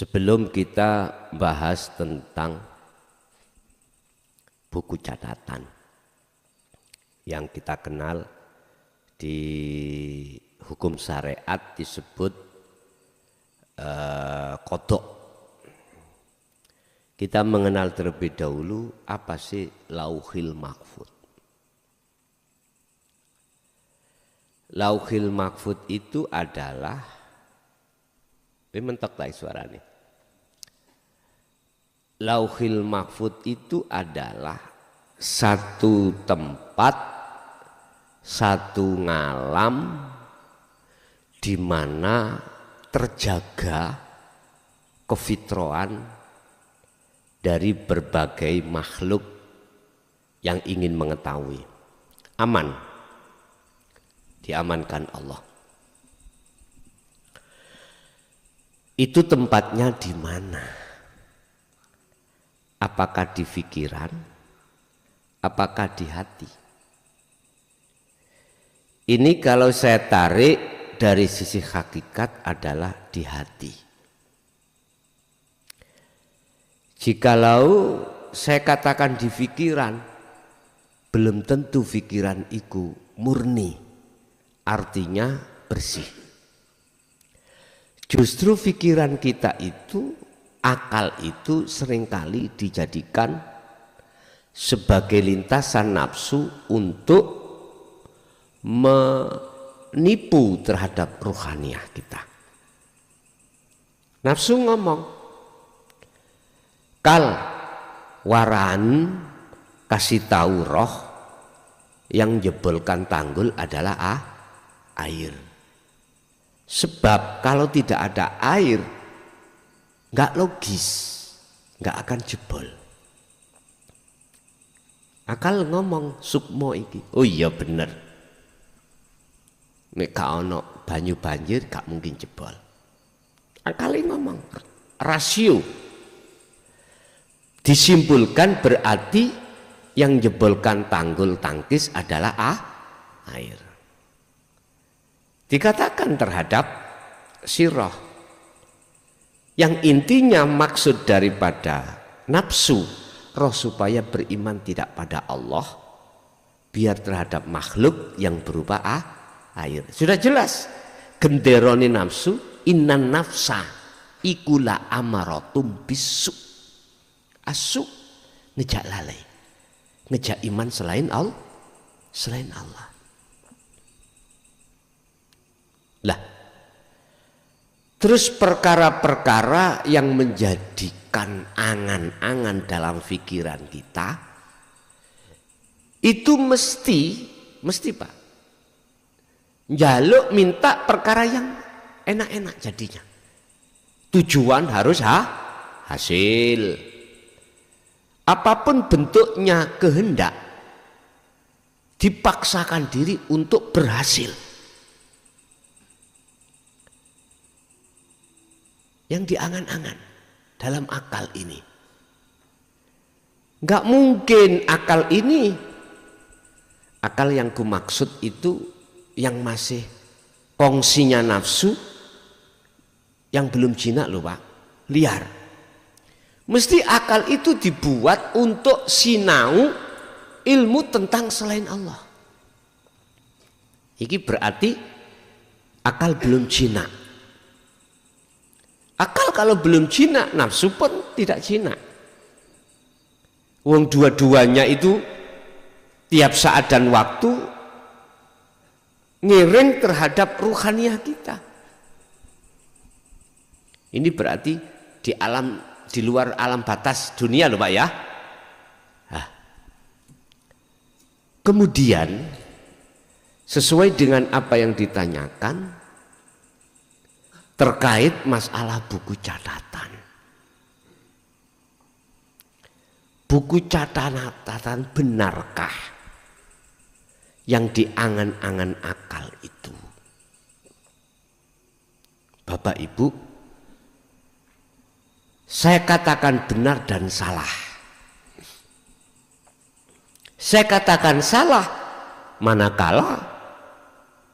Sebelum kita bahas tentang buku catatan yang kita kenal di hukum syariat disebut qodok, kita mengenal terlebih dahulu apa sih Lauhil Mahfuz. Lauhil Mahfuz itu adalah mentok tai suaranya. Lauhil Mahfuz itu adalah satu tempat, satu ngalam di mana terjaga kefitraan dari berbagai makhluk yang ingin mengetahui. Aman, diamankan Allah. Itu tempatnya di mana? Apakah di pikiran? Apakah di hati? Ini kalau saya tarik dari sisi hakikat adalah di hati. Jikalau saya katakan di pikiran, belum tentu pikiran itu murni, artinya bersih. Justru pikiran kita itu, akal itu seringkali dijadikan sebagai lintasan nafsu untuk menipu terhadap ruhaniah kita. Nafsu ngomong, kal waran kasih tahu roh yang jebolkan tanggul adalah air. Sebab kalau tidak ada air, nggak logis, nggak akan jebol. Akal ngomong sukmo iki, oh iya bener. Nek gak ono banyu banjir gak mungkin jebol. Akal ngomong rasio. Disimpulkan berarti yang jebolkan tanggul tangkis adalah air. Dikatakan terhadap sirah yang intinya maksud daripada nafsu roh supaya beriman tidak pada Allah, biar terhadap makhluk yang berupa air. Sudah jelas genderoni nafsu, innan nafsa ikula amaratum bisu. Asu ngejak lalai, ngejak iman selain Allah. Lah, terus perkara-perkara yang menjadikan angan-angan dalam pikiran kita itu mesti Pak njaluk minta perkara yang enak-enak jadinya. Tujuan harus hasil. Apapun bentuknya kehendak dipaksakan diri untuk berhasil. Yang diangan-angan dalam akal ini. Nggak mungkin akal ini, akal yang kumaksud itu yang masih kongsinya nafsu, yang belum jinak loh Pak, liar. Mesti akal itu dibuat untuk sinau ilmu tentang selain Allah. Ini berarti akal belum jinak. Akal kalau belum jinak, nafsu pun tidak jinak. Wong dua-duanya itu tiap saat dan waktu ngiring terhadap ruhaniah kita. Ini berarti di luar alam batas dunia loh Pak ya. Nah. Kemudian sesuai dengan apa yang ditanyakan terkait masalah buku catatan. Buku catatan benarkah yang diangan-angan akal itu? Bapak Ibu, saya katakan benar dan salah. Saya katakan salah manakala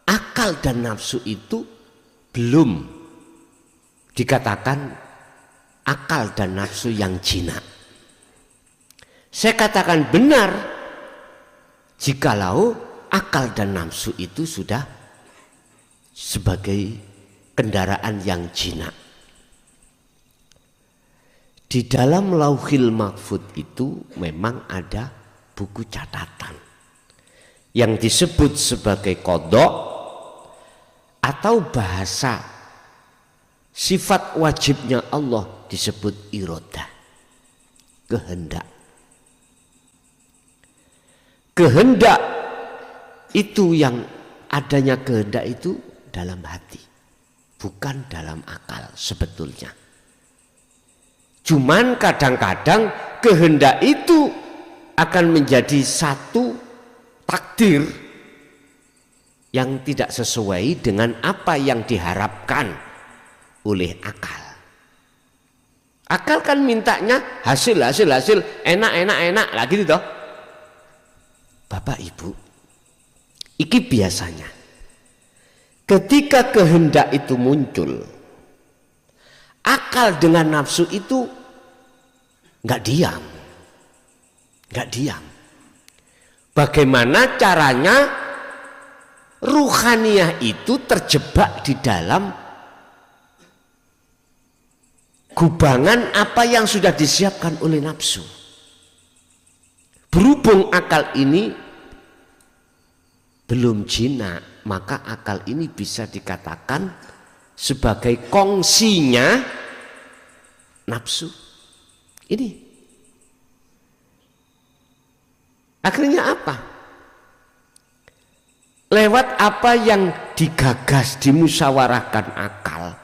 akal dan nafsu itu belum dikatakan akal dan nafsu yang jinak. Saya katakan benar jikalau akal dan nafsu itu sudah sebagai kendaraan yang jinak. Di dalam Lauhil Mahfud itu memang ada buku catatan yang disebut sebagai qadha atau bahasa sifat wajibnya Allah disebut iradah, kehendak. Kehendak itu yang adanya kehendak itu dalam hati, bukan dalam akal sebetulnya. Cuman kadang-kadang kehendak itu akan menjadi satu takdir yang tidak sesuai dengan apa yang diharapkan oleh akal. Akal kan mintanya hasil, enak lagi gitu toh. Bapak Ibu, iki biasanya ketika kehendak itu muncul, akal dengan nafsu itu nggak diam. Bagaimana caranya ruhaniyah itu terjebak di dalam gubangan apa yang sudah disiapkan oleh nafsu. Berhubung akal ini belum jinak, maka akal ini bisa dikatakan sebagai kongsinya nafsu. Ini akhirnya apa? Lewat apa yang digagas, dimusyawarahkan akal,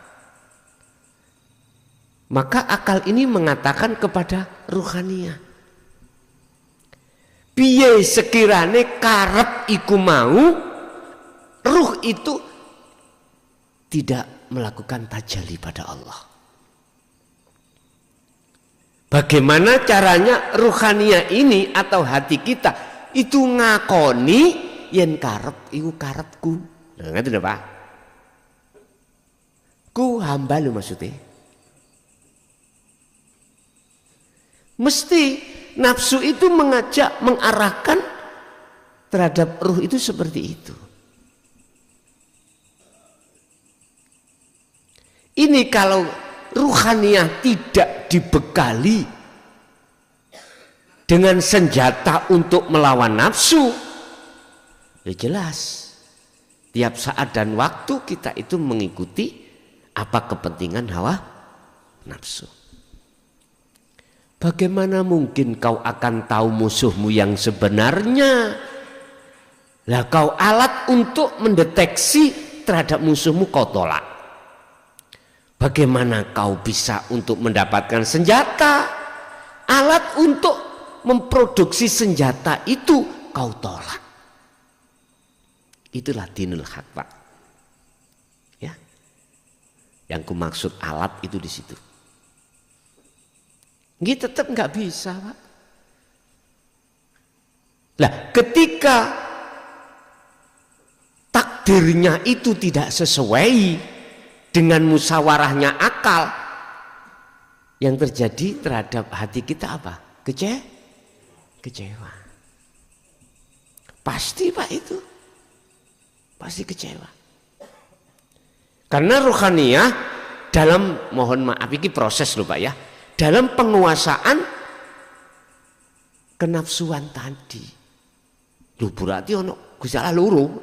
maka akal ini mengatakan kepada ruhaniyah, piye sekirane karep iku mau, ruh itu tidak melakukan tajalli pada Allah. Bagaimana caranya ruhaniyah ini atau hati kita itu ngakoni yen karep iku karepku. Nah, ngerti Pak? Ku hamba lu maksudnya. Mesti nafsu itu mengajak, mengarahkan terhadap ruh itu seperti itu. Ini kalau ruhaniyah tidak dibekali dengan senjata untuk melawan nafsu, ya jelas tiap saat dan waktu kita itu mengikuti apa kepentingan hawa nafsu. Bagaimana mungkin kau akan tahu musuhmu yang sebenarnya? Lah kau alat untuk mendeteksi terhadap musuhmu kau tolak. Bagaimana kau bisa untuk mendapatkan senjata? Alat untuk memproduksi senjata itu kau tolak. Itulah dinul haq, Pak. Ya. Yang kumaksud alat itu di situ. Ini tetap nggak bisa, Pak. Lah, ketika takdirnya itu tidak sesuai dengan musyawarahnya akal, yang terjadi terhadap hati kita apa? Kecewa. Pasti Pak itu. Pasti kecewa. Karena ruhaniyah dalam, mohon maaf ini proses loh Pak ya, dalam penguasaan kenafsuan tadi. Lu berarti ono gusala luru,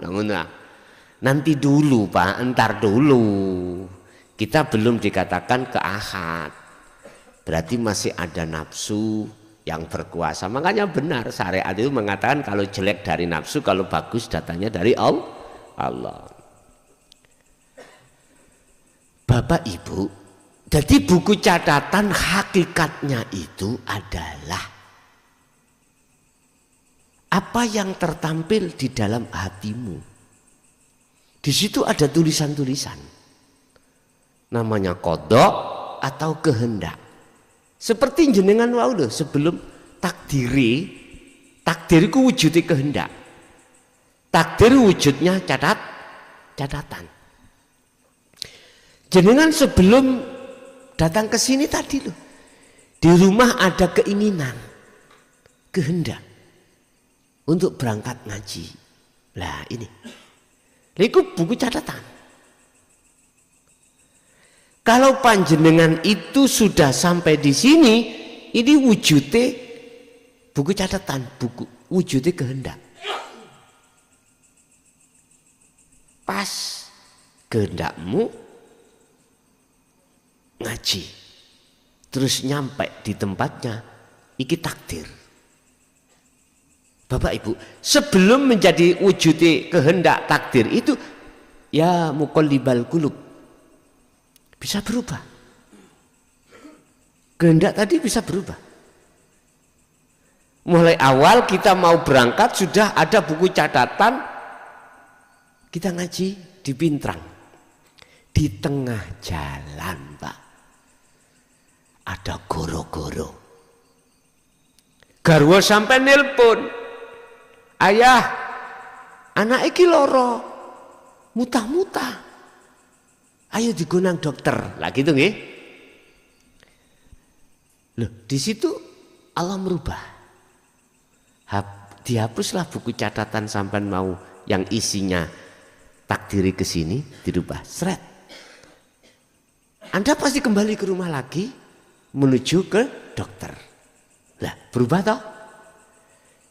nanti dulu Pak, entar dulu. Kita belum dikatakan ke ahad. Berarti masih ada nafsu yang berkuasa. Makanya benar syariat itu mengatakan kalau jelek dari nafsu, kalau bagus datanya dari Allah. Bapak Ibu, jadi buku catatan hakikatnya itu adalah apa yang tertampil di dalam hatimu. Di situ ada tulisan-tulisan. Namanya kodok atau kehendak. Seperti jenengan wau lho, sebelum takdiriku wujudnya kehendak. Takdir wujudnya catatan. Jenengan sebelum datang ke sini tadi loh. Di rumah ada keinginan, kehendak untuk berangkat ngaji. Lah ini. Itu buku catatan. Kalau panjenengan itu sudah sampai di sini, ini wujudnya buku catatan, buku wujudnya kehendak. Pas kehendakmu ngaji, terus nyampe di tempatnya, iki takdir. Bapak Ibu, sebelum menjadi wujudnya kehendak takdir itu, ya muqallibal qulub, bisa berubah. Kehendak tadi bisa berubah. Mulai awal kita mau berangkat sudah ada buku catatan, kita ngaji di Pintrang. Di tengah jalan Pak, ada goro-goro. Garwa sampai nelpon, ayah, anak iki loro, mutah-mutah, ayo digonang dokter. Lah gitu nggih. Loh, di situ Allah merubah. Dihapuslah buku catatan sampai mau yang isinya takdiri ke sini, dirubah. Seret. Anda pasti kembali ke rumah lagi menuju ke dokter. Lah, berubah toh?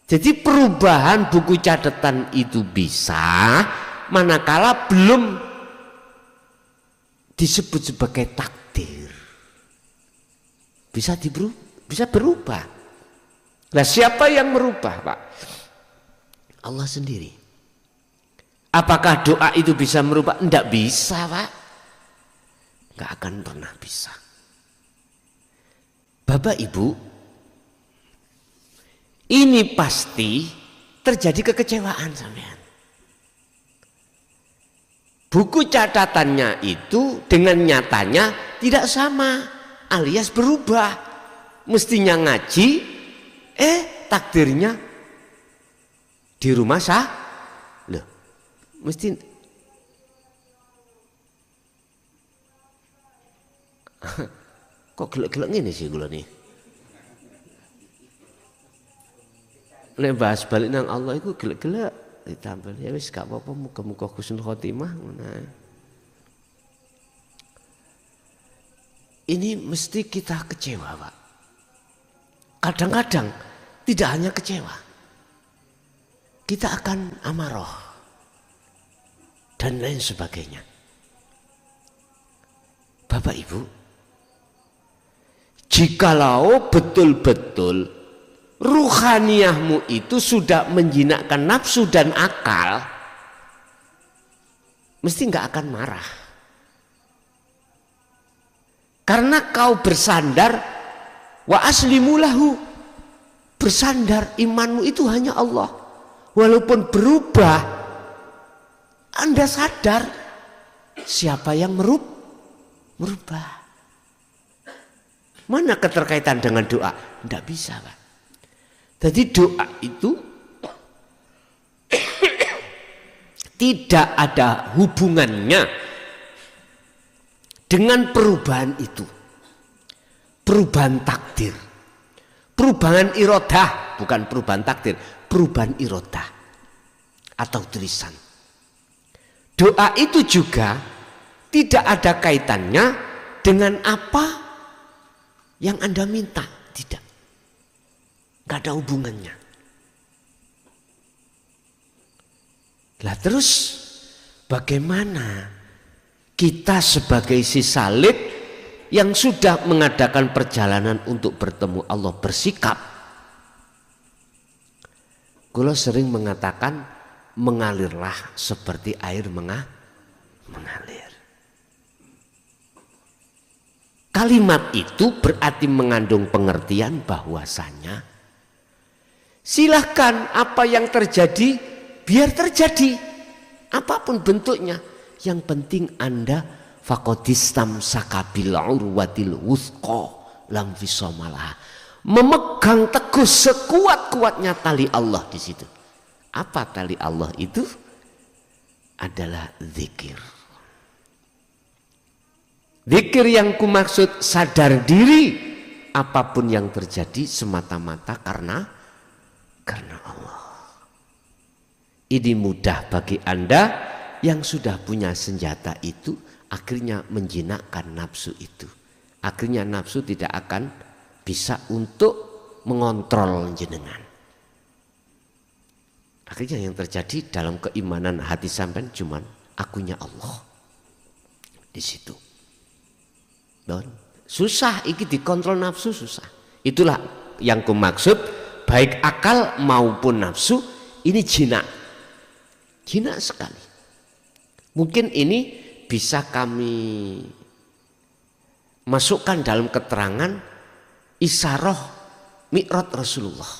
Jadi perubahan buku catatan itu bisa manakala belum disebut sebagai takdir. Bisa berubah. Nah, siapa yang merubah, Pak? Allah sendiri. Apakah doa itu bisa merubah? Tidak bisa, Pak. Tidak akan pernah bisa. Bapak Ibu, ini pasti terjadi kekecewaan sampean. Buku catatannya itu dengan nyatanya tidak sama, alias berubah. Mestinya ngaji, takdirnya di rumah sah. Loh, mesti kok gelek-gelek ini sih gula nih. Nek bahas balik nang Allah itu gelek-gelek ditambah ya wis gak apa-apa, muga-muga husnul khotimah. Ini mesti kita kecewa, Pak. Kadang-kadang tidak hanya kecewa, kita akan amarah dan lain sebagainya. Bapak Ibu, jikalau betul-betul ruhaniyahmu itu sudah menjinakkan nafsu dan akal, mesti nggak akan marah. Karena kau bersandar wa aslimulahu, bersandar imanmu itu hanya Allah. Walaupun berubah, Anda sadar siapa yang merubah. Mana keterkaitan dengan doa? Tidak bisa, Pak. Jadi doa itu tidak ada hubungannya dengan perubahan itu. Perubahan takdir. Perubahan irodah, bukan perubahan takdir, perubahan irodah atau tulisan. Doa itu juga tidak ada kaitannya dengan apa yang Anda minta, tidak. Gak ada hubungannya. Lah terus bagaimana kita sebagai si salib yang sudah mengadakan perjalanan untuk bertemu Allah bersikap? Kula sering mengatakan mengalirlah seperti air mengalir. Kalimat itu berarti mengandung pengertian bahwasanya silahkan apa yang terjadi biar terjadi, apapun bentuknya. Yang penting Anda faqadistam sakabil urwatil wuthqa lam fisamalah, memegang teguh sekuat-kuatnya tali Allah di situ. Apa tali Allah itu? Adalah zikir. Zikir yang kumaksud sadar diri apapun yang terjadi semata-mata karena Allah. Ini mudah bagi Anda yang sudah punya senjata itu, akhirnya menjinakkan nafsu itu. Akhirnya nafsu tidak akan bisa untuk mengontrol jenengan. Akhirnya yang terjadi dalam keimanan hati sampean cuman akunya Allah. Di situ. Don. Susah iki dikontrol nafsu, susah. Itulah yang kumaksud, baik akal maupun nafsu ini jinak. Jinak sekali. Mungkin ini bisa kami masukkan dalam keterangan Isyaroh Mi'raj Rasulullah.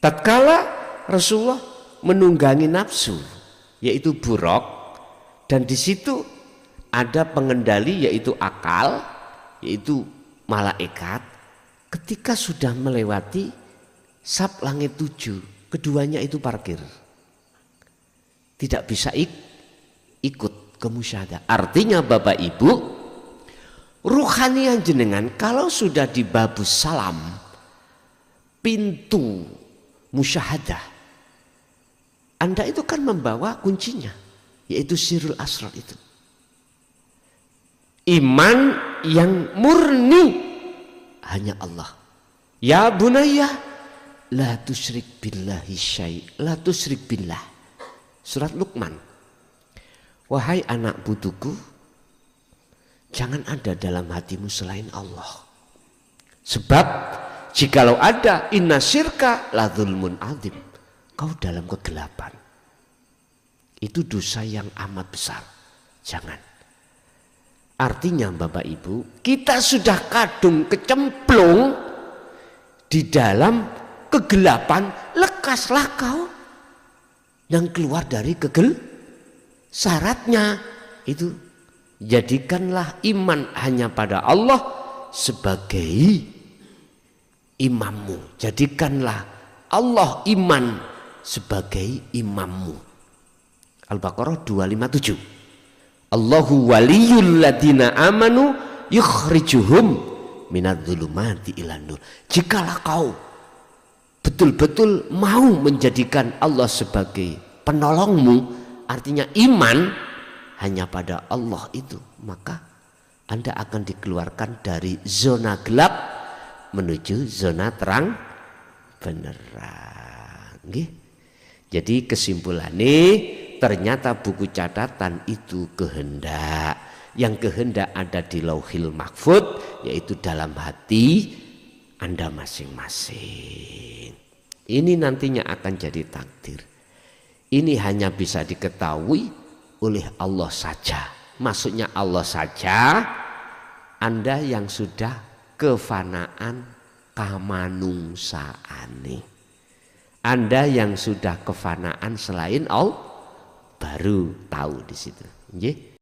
Tatkala Rasulullah menunggangi nafsu, yaitu buruk, dan di situ ada pengendali yaitu akal, yaitu malaikat. Ketika sudah melewati sab langit 7, keduanya itu parkir. Tidak bisa ikut ke musyahadah. Artinya Bapak Ibu, ruhanian jenengan kalau sudah di babus salam, pintu musyahadah, Anda itu kan membawa kuncinya, yaitu sirrul asrar itu. Iman yang murni hanya Allah. Ya bunayya la tusyrik billahi syai', la tusyrik billah. Surat Luqman. Wahai anak putuku, jangan ada dalam hatimu selain Allah. Sebab jikalau ada, inna syirka la dzulmun adzim. Kau dalam kegelapan. Itu dosa yang amat besar. Jangan. Artinya Bapak Ibu, kita sudah kadung kecemplung di dalam kegelapan, lekaslah kau yang keluar dari syaratnya itu, jadikanlah iman hanya pada Allah sebagai imammu. Jadikanlah Allah iman sebagai imammu. Al-Baqarah 257. Allahu waliyul ladina amanu yukhrijuhum minadz-dzulumati ilan nur. Jikalau kau betul-betul mau menjadikan Allah sebagai penolongmu, artinya iman hanya pada Allah itu, maka Anda akan dikeluarkan dari zona gelap menuju zona terang beneran. Jadi kesimpulannya, ternyata buku catatan itu kehendak. Yang kehendak ada di Lauhil Mahfuz, yaitu dalam hati Anda masing-masing. Ini nantinya akan jadi takdir. Ini hanya bisa diketahui oleh Allah saja. Maksudnya Allah saja, Anda yang sudah kefanaan kamanungsaane. Anda yang sudah kefanaan selain Allah baru tahu di situ. Nggih.